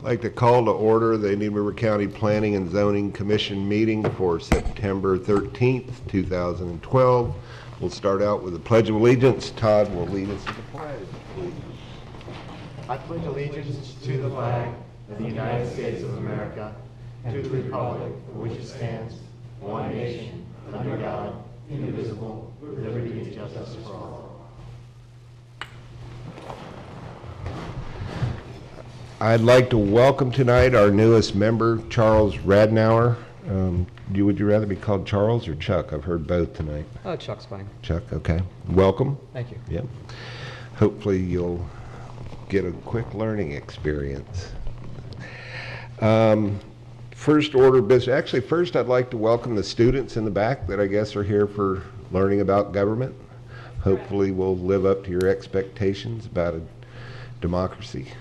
I'd like to call to order the Indian River County Planning and Zoning Commission meeting for September 13th, 2012. We'll start out with the Pledge of Allegiance. Todd will lead us to the pledge, please. I pledge allegiance to the flag of the United States of America and to the republic for which it stands, one nation, under God, indivisible, with liberty and justice for all. I'd like to welcome tonight our newest member, Charles Radnauer. Would you rather be called Charles or Chuck? I've heard both tonight. Oh, Chuck's fine. Chuck, okay. Welcome. Thank you. Yep. Hopefully you'll get a quick learning experience. First order of business. Actually, first I'd like to welcome the students in the back that I guess are here for learning about government. Hopefully we'll live up to your expectations about a democracy.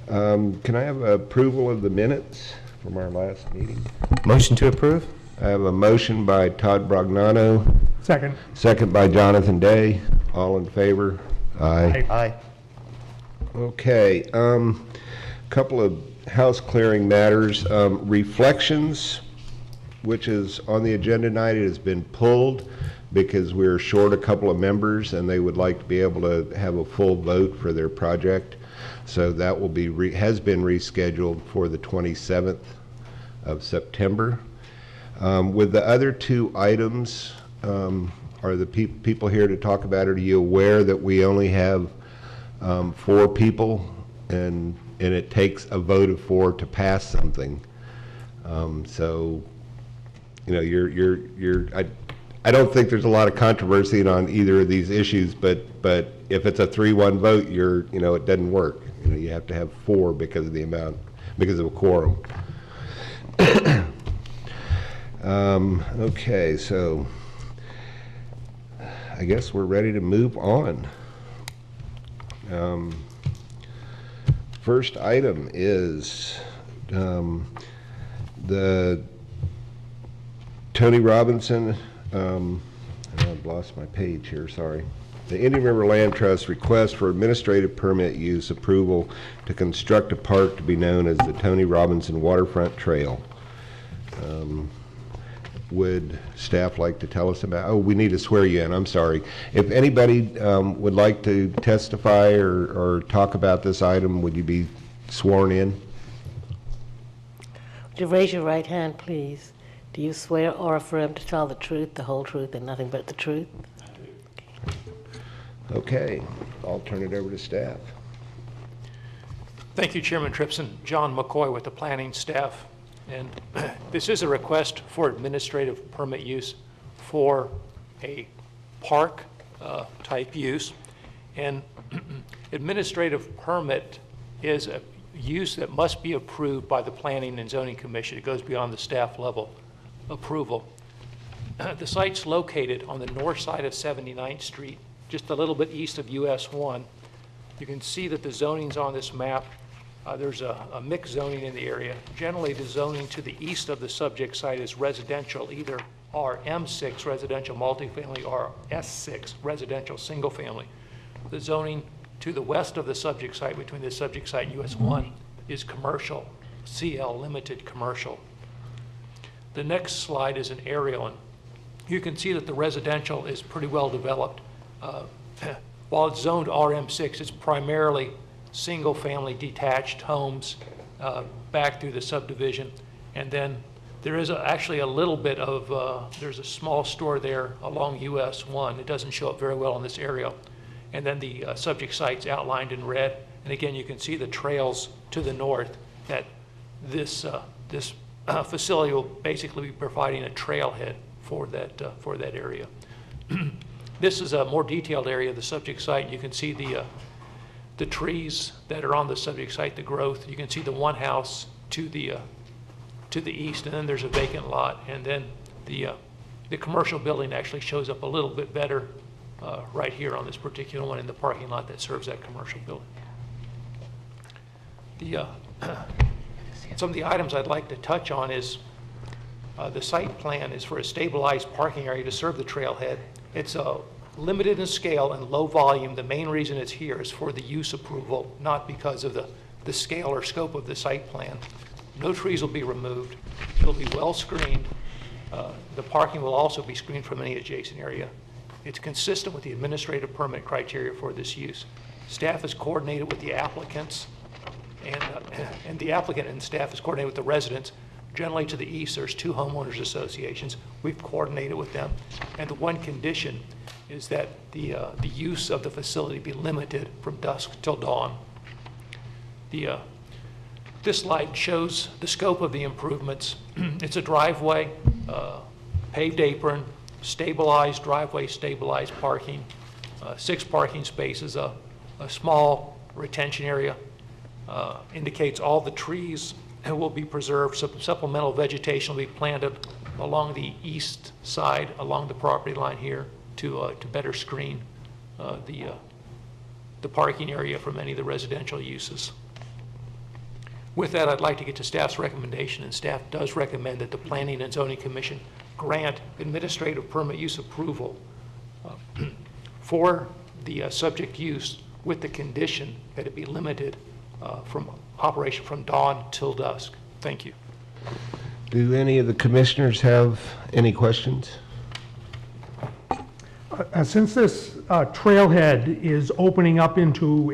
Can I have approval of the minutes from our last meeting? Motion to approve? I have a motion by Todd Brognano. Second. Second by Jonathan Day. All in favor? Aye. Aye. Okay. Couple of house clearing matters. Reflections, which is on the agenda tonight, it has been pulled because we're short a couple of members and they would like to be able to have a full vote for their project. So that will be has been rescheduled for the 27th of September. With the other two items, are the people here to talk about it? Are you aware that we only have 4 people and it takes a vote of 4 to pass something? So, you know, I don't think there's a lot of controversy on either of these issues, but if it's a 3-1 vote, it doesn't work. You have to have 4 because of a quorum. Okay, so I guess we're ready to move on. First item is the Tony Robinson, I've lost my page here, sorry. The Indian River Land Trust request for administrative permit use approval to construct a park to be known as the Tony Robinson Waterfront Trail. Would staff like to tell us about? Oh, we need to swear you in. I'm sorry. If anybody would like to testify or talk about this item, would you be sworn in? Would you raise your right hand, please? Do you swear or affirm to tell the truth, the whole truth, and nothing but the truth? Okay, I'll turn it over to staff. Thank you, Chairman Tripson. John McCoy with the planning staff. And this is a request for administrative permit use for a park type use. And administrative permit is a use that must be approved by the Planning and Zoning Commission. It goes beyond the staff level approval. The site's located on the north side of 79th Street, just a little bit east of US 1. You can see that the zoning's on this map. There's a mixed zoning in the area. Generally, the zoning to the east of the subject site is residential, either RM6 residential multifamily or S6 residential single family. The zoning to the west of the subject site, between the subject site and US 1, is commercial, CL limited commercial. The next slide is an aerial, and you can see that the residential is pretty well developed. While it's zoned RM6, it's primarily single-family detached homes back through the subdivision. And then there is actually a little bit of, there's a small store there along US 1. It doesn't show up very well in this aerial. And then the subject site's outlined in red. And again, you can see the trails to the north that this facility will basically be providing a trailhead for that area. This is a more detailed area of the subject site. You can see the trees that are on the subject site, the growth. You can see the one house to the east, and then there's a vacant lot, and then the commercial building actually shows up a little bit better right here on this particular one in the parking lot that serves that commercial building. Some of the items I'd like to touch on is the site plan is for a stabilized parking area to serve the trailhead. It's limited in scale and low volume. The main reason it's here is for the use approval, not because of the the scale or scope of the site plan. No trees will be removed. It'll be well screened. The parking will also be screened from any adjacent area. It's consistent with the administrative permit criteria for this use. Staff is coordinated with the applicants, and the applicant and staff is coordinated with the residents. Generally to the east, there's 2 homeowners associations. We've coordinated with them. And the one condition is that the use of the facility be limited from dusk till dawn. This slide shows the scope of the improvements. It's a driveway, paved apron, stabilized driveway, stabilized parking, 6 parking spaces, a small retention area. Indicates all the trees will be preserved. Supplemental vegetation will be planted along the east side, along the property line here, to better screen the parking area from any of the residential uses. With that, I'd like to get to staff's recommendation, and staff does recommend that the Planning and Zoning Commission grant administrative permit use approval for the subject use with the condition that it be limited from operation from dawn till dusk. Thank you. Do any of the commissioners have any questions? Since this trailhead is opening up into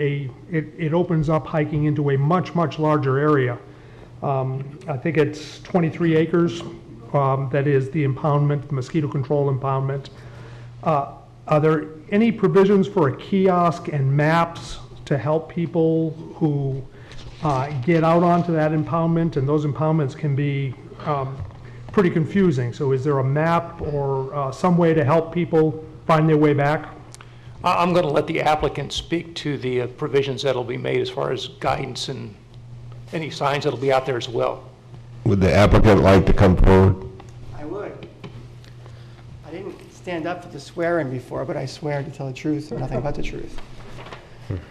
it opens up hiking into a much, much larger area. I think it's 23 acres. That is the impoundment, the mosquito control impoundment. Are there any provisions for a kiosk and maps to help people who get out onto that impoundment? And those impoundments can be pretty confusing. So is there a map or some way to help people find their way back? I'm going to let the applicant speak to the provisions that'll be made as far as guidance and any signs that'll be out there as well. Would the applicant like to come forward? I would. I didn't stand up for the swearing before, but I swear to tell the truth and nothing but the truth.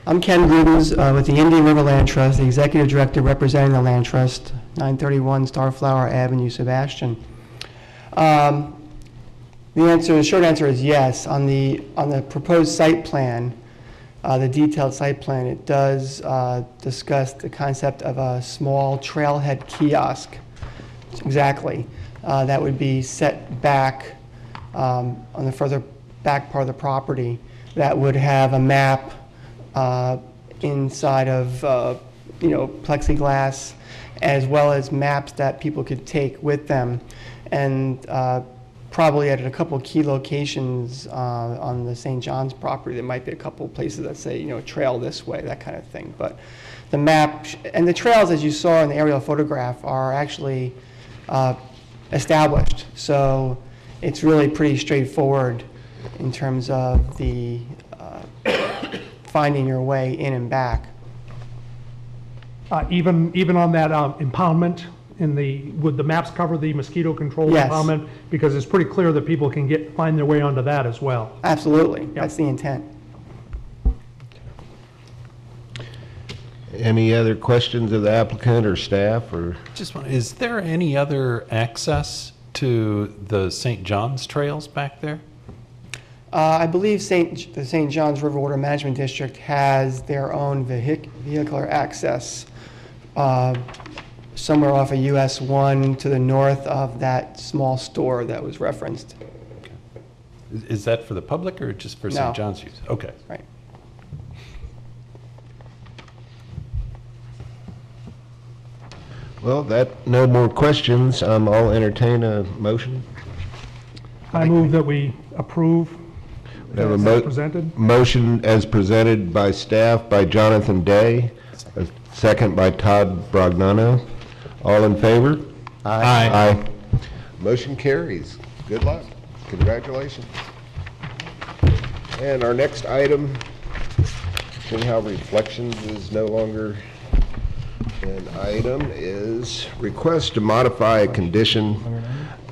I'm Ken Rubens with the Indian River Land Trust, the Executive Director representing the Land Trust, 931 Starflower Avenue, Sebastian. The short answer is yes. On the proposed site plan, the detailed site plan, it does discuss the concept of a small trailhead kiosk. Exactly. That would be set back on the further back part of the property. That would have a map inside of plexiglass, as well as maps that people could take with them, and probably at a couple of key locations on the St. John's property. There might be a couple of places that say, trail this way, that kind of thing. But the map and the trails, as you saw in the aerial photograph, are actually established. So it's really pretty straightforward in terms of the finding your way in and back. Even on that impoundment, would the maps cover the mosquito control Yes. impoundment? Because it's pretty clear that people can find their way onto that as well. Absolutely, that's the intent. Any other questions of the applicant or staff? Or Just one, is there any other access to the St. John's trails back there? I believe the St. John's River Water Management District has their own vehicular access somewhere off of US 1 to the north of that small store that was referenced. Is that for the public or just for No. St. John's use? Okay. Right. well, no more questions. I'll entertain a motion. I move that we approve We have a as presented. motion as presented by staff by Jonathan Day, a second by Todd Brognano. All in favor? Aye. Aye. Motion carries. Good luck. Congratulations. And our next item, seeing how reflections is no longer an item, is request to modify a condition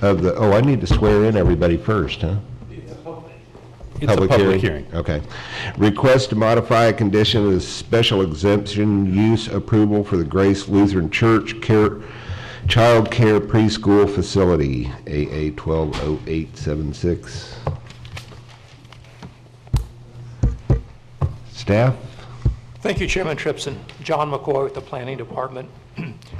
of the, I need to swear in everybody first, huh? It's a public hearing. Okay. Request to modify a condition of the special exemption use approval for the Grace Lutheran Church Child Care Preschool Facility, AA 120876. Staff, Thank you, Chairman Tripson. John McCoy with the Planning Department.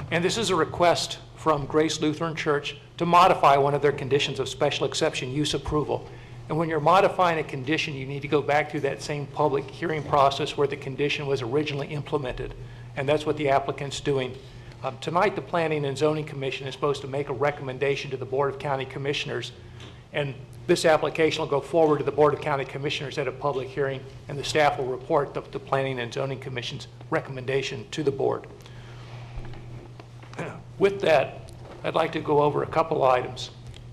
And this is a request from Grace Lutheran Church to modify one of their conditions of special exception use approval. And when you're modifying a condition, you need to go back through that same public hearing process where the condition was originally implemented. And that's what the applicant's doing. Tonight, the Planning and Zoning Commission is supposed to make a recommendation to the Board of County Commissioners. And this application will go forward to the Board of County Commissioners at a public hearing, and the staff will report the Planning and Zoning Commission's recommendation to the board. With that, I'd like to go over a couple items.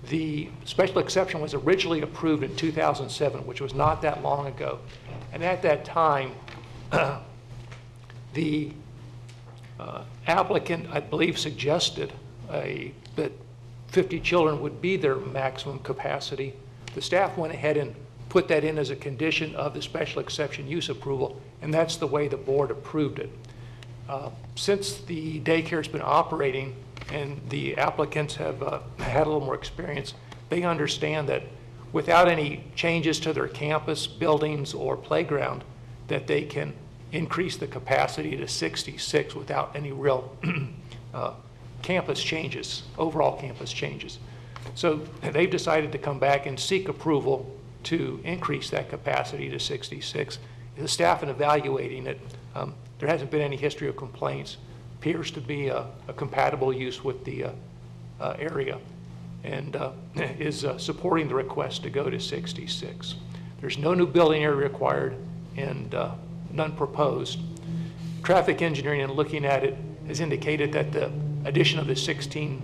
The special exception was originally approved in 2007, which was not that long ago. And at that time, the applicant, I believe, suggested that 50 children would be their maximum capacity. The staff went ahead and put that in as a condition of the special exception use approval, and that's the way the board approved it. Since the daycare's been operating and the applicants have had a little more experience, they understand that without any changes to their campus, buildings, or playground, that they can increase the capacity to 66 without any real campus changes, overall campus changes. So they've decided to come back and seek approval to increase that capacity to 66. The staff in evaluating it, there hasn't been any history of complaints. Appears to be a compatible use with the area, and is supporting the request to go to 66. There's no new building area required and none proposed. Traffic engineering, in looking at it, has indicated that the addition of the 16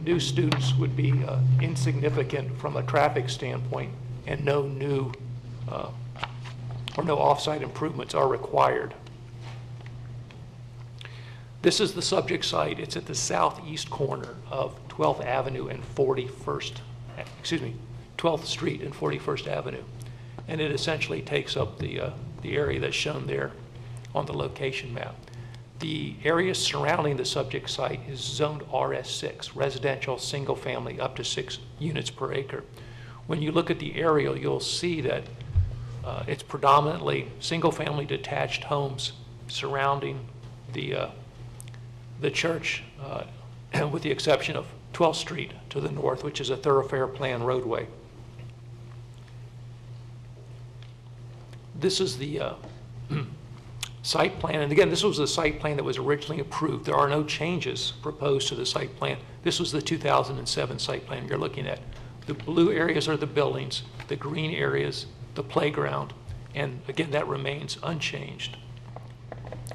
new students would be insignificant from a traffic standpoint, and no new or no off-site improvements are required. This is the subject site. It's at the southeast corner of 12th Avenue and 41st, 12th Street and 41st Avenue. And it essentially takes up the area that's shown there on the location map. The area surrounding the subject site is zoned RS6, residential single family up to 6 units per acre. When you look at the aerial, you'll see that it's predominantly single family detached homes surrounding the church, with the exception of 12th Street to the north, which is a thoroughfare plan roadway. This is the site plan, and again, this was the site plan that was originally approved. There are no changes proposed to the site plan. This was the 2007 site plan you're looking at. The blue areas are the buildings, the green areas, the playground, and again, that remains unchanged.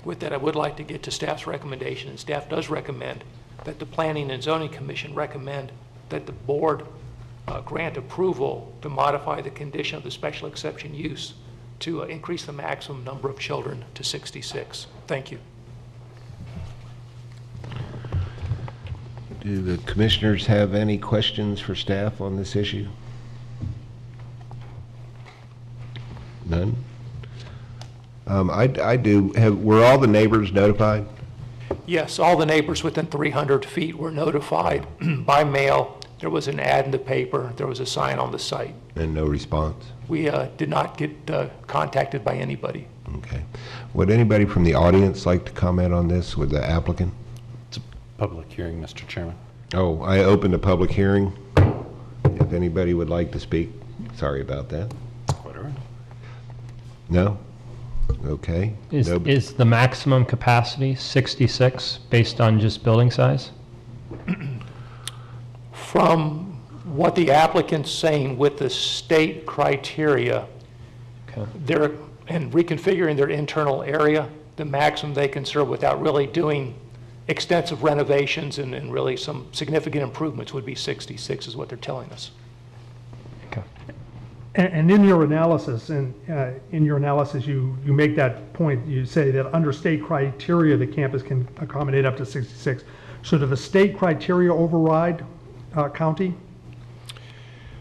With that, I would like to get to staff's recommendation, and staff does recommend that the Planning and Zoning Commission recommend that the board grant approval to modify the condition of the special exception use to increase the maximum number of children to 66. Thank you. Do the commissioners have any questions for staff on this issue? None? I do. Were all the neighbors notified? Yes, all the neighbors within 300 feet were notified by mail. There was an ad in the paper. There was a sign on the site. And no response? We did not get contacted by anybody. Okay. Would anybody from the audience like to comment on this with the applicant? It's a public hearing, Mr. Chairman. Oh, I opened a public hearing. If anybody would like to speak, sorry about that. Whatever. No? Okay. Is the maximum capacity 66 based on just building size? From what the applicant's saying with the state criteria, Okay. and reconfiguring their internal area, the maximum they can serve without really doing extensive renovations and really some significant improvements would be 66 is what they're telling us. Okay. And in your analysis, you make that point. You say that under state criteria, the campus can accommodate up to 66. So do the state criteria override county?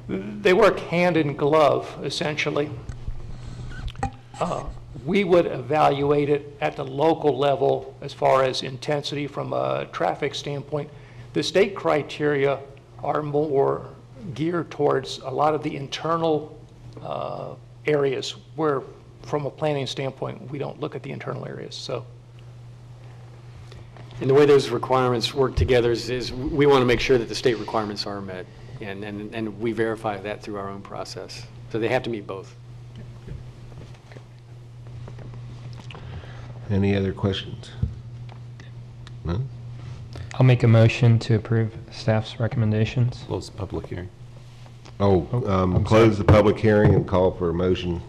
They work hand in glove, essentially. We would evaluate it at the local level as far as intensity from a traffic standpoint. The state criteria are more geared towards a lot of the internal areas where from a planning standpoint, we don't look at the internal areas, so. And the way those requirements work together is we want to make sure that the state requirements are met, and we verify that through our own process. So they have to meet both. Any other questions? None? I'll make a motion to approve staff's recommendations. Close the public hearing. I'm Close the public hearing and call for a motion.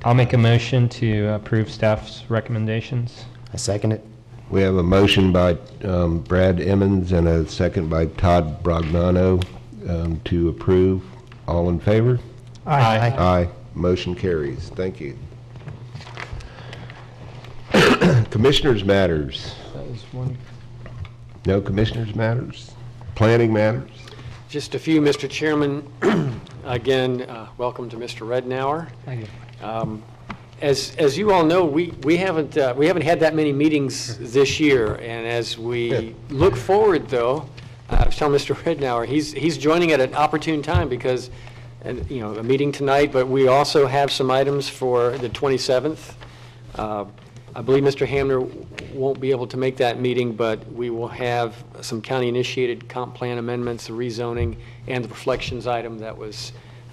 I'll make a motion to approve staff's recommendations. I second it. We have a motion by Brad Emmons and a second by Todd Brognano to approve. All in favor? Aye. Aye. Motion carries. Thank you. Commissioners' matters. That was one. No commissioners' matters? Planning matters? Just a few, Mr. Chairman. Again, welcome to Mr. Rednauer. Thank you. As you all know, we haven't had that many meetings this year, and as we look forward, though, I was telling Mr. Rednauer, he's joining at an opportune time because, a meeting tonight, but we also have some items for the 27th. I believe Mr. Hamner won't be able to make that meeting, but we will have some county-initiated comp plan amendments, the rezoning, and the reflections item that was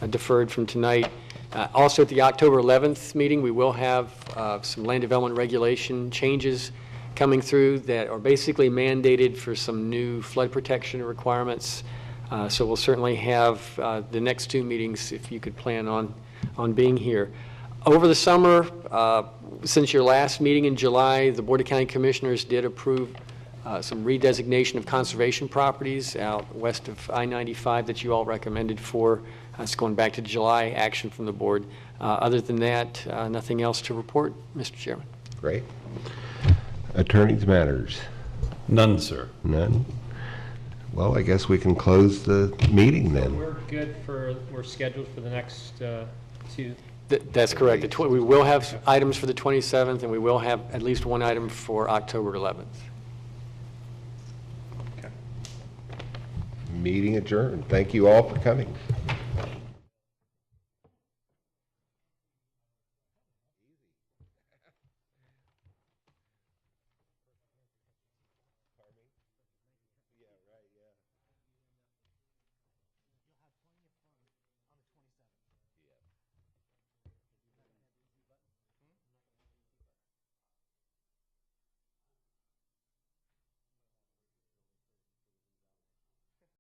deferred from tonight. Also, at the October 11th meeting, we will have some land development regulation changes coming through that are basically mandated for some new flood protection requirements. So we'll certainly have the next two meetings if you could plan on being here. Over the summer, since your last meeting in July, the Board of County Commissioners did approve some redesignation of conservation properties out west of I-95 that you all recommended for. It's going back to July action from the board. Other than that, nothing else to report, Mr. Chairman. Great. Attorneys' matters? None, sir. None? Well, I guess we can close the meeting then. We're scheduled for the next two. That's correct. We will have items for the 27th, and we will have at least one item for October 11th. Meeting adjourned. Thank you all for coming.